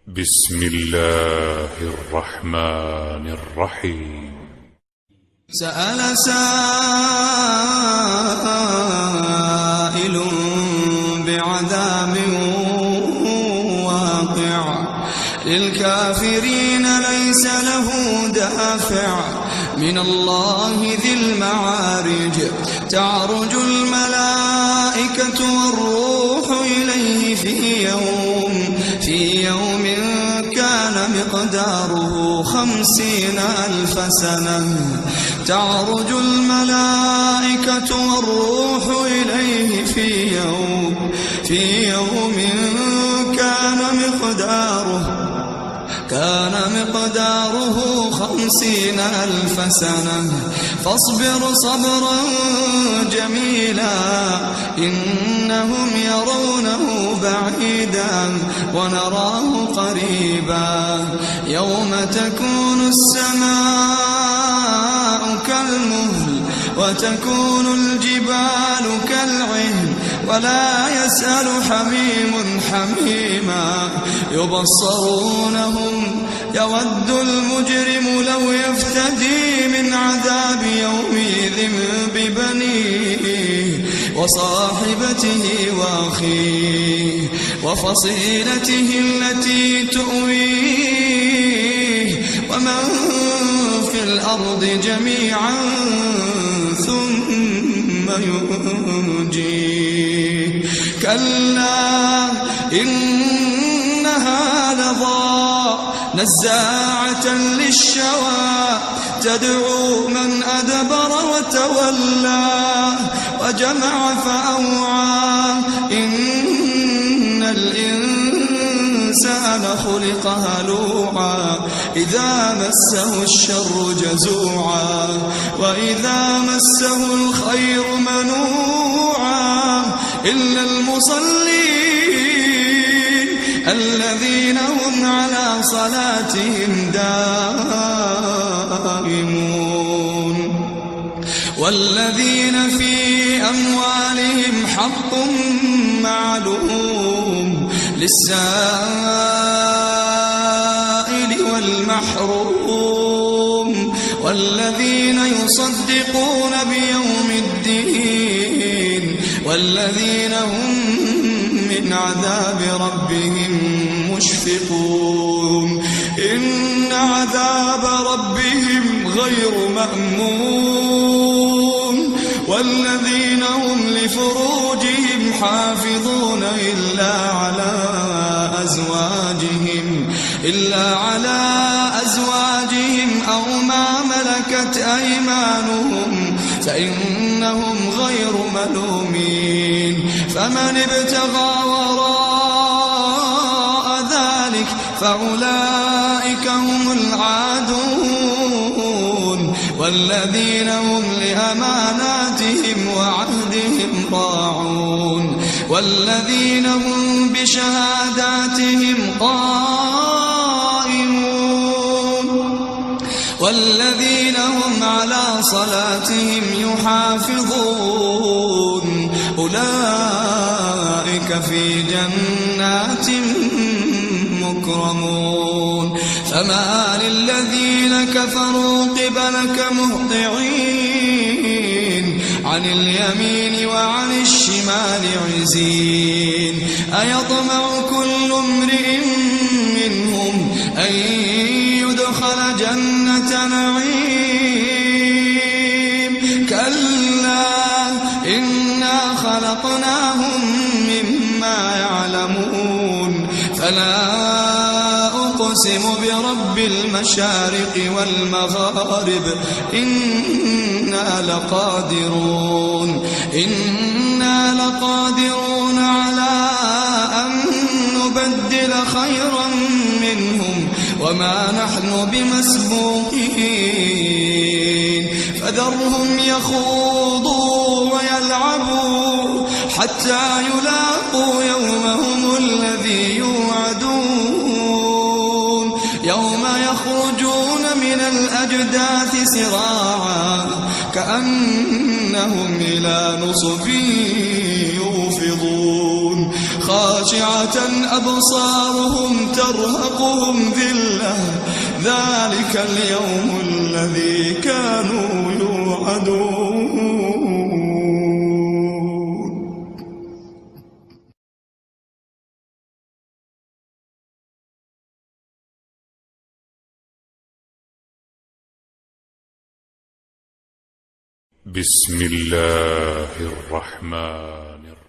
بسم الله الرحمن الرحيم. سأل سائل بعذاب واقع للكافرين ليس له دافع من الله ذي المعارج. تعرج الملائكة والروح إليه في يوم كان مقداره 50,000 سنة. تعرج الملائكة والروح إليه في يوم كان مقداره 50,000 سنة. فاصبر صبرا جميلا إنهم يرونه بعيدا ونراه قريبا. يوم تكون السماء كالمهل وتكون الجبال كالعهن ولا يسأل حميم حميما. يبصرونهم يود المجرم لو يفتدي من عذاب يومئذ ببنيه وصاحبته وأخيه وفصيلته التي تؤويه ومن في الأرض جميعا ثم ينجيه. كلا إنها لظى نزاعة للشوى تدعو من أدبر وتولى وجمع فأوعى. إن الإنسان خلق هلوعا إذا مسه الشر جزوعا وإذا مسه الخير منوعا. إلا المصلين الذين هم على صلاتهم دائمون والذين في أموالهم حق معلوم للسائل والمحروم. والذين يصدقون بيوم الدين والذين هم من عذاب ربهم مشفقون. إن عذاب ربهم غير مأمون. والذين هم لفروجهم حافظون إلا على أزواجهم أو ما ملكت أيمانهم فإنهم غير ملومين. فمن ابتغى وراء ذلك فأولئك هم العادون. والذين هم لأماناتهم وعهدهم راعون. والذين هم بشهاداتهم قائمون. والذين هم على صلاتهم يحافظون. أولئك في جنات مكرمون. فما للذين كفروا قبلك مهطعين عن اليمين وعن الشمال عزين. أيطمع كل امرئ منهم أن يدخل جنة نعيم. كلا إنا خلقناهم مما يعلمون. فلا أقسم برب المشارق والمغارب إنا لقادرون على أن نبدل خيرا منهم وما نحن بمسبوقين. فذرهم يخوضوا ويلعبوا حتى يلاقوا يومهم الذي يوعدون. يوم يخرجون من الأجداث سراعا كأنهم إلى نصب يوفضون. خاشعة أبصارهم ترهقهم ذلة ذلك اليوم الذي كانوا يوعدون. بسم الله الرحمن الرحيم.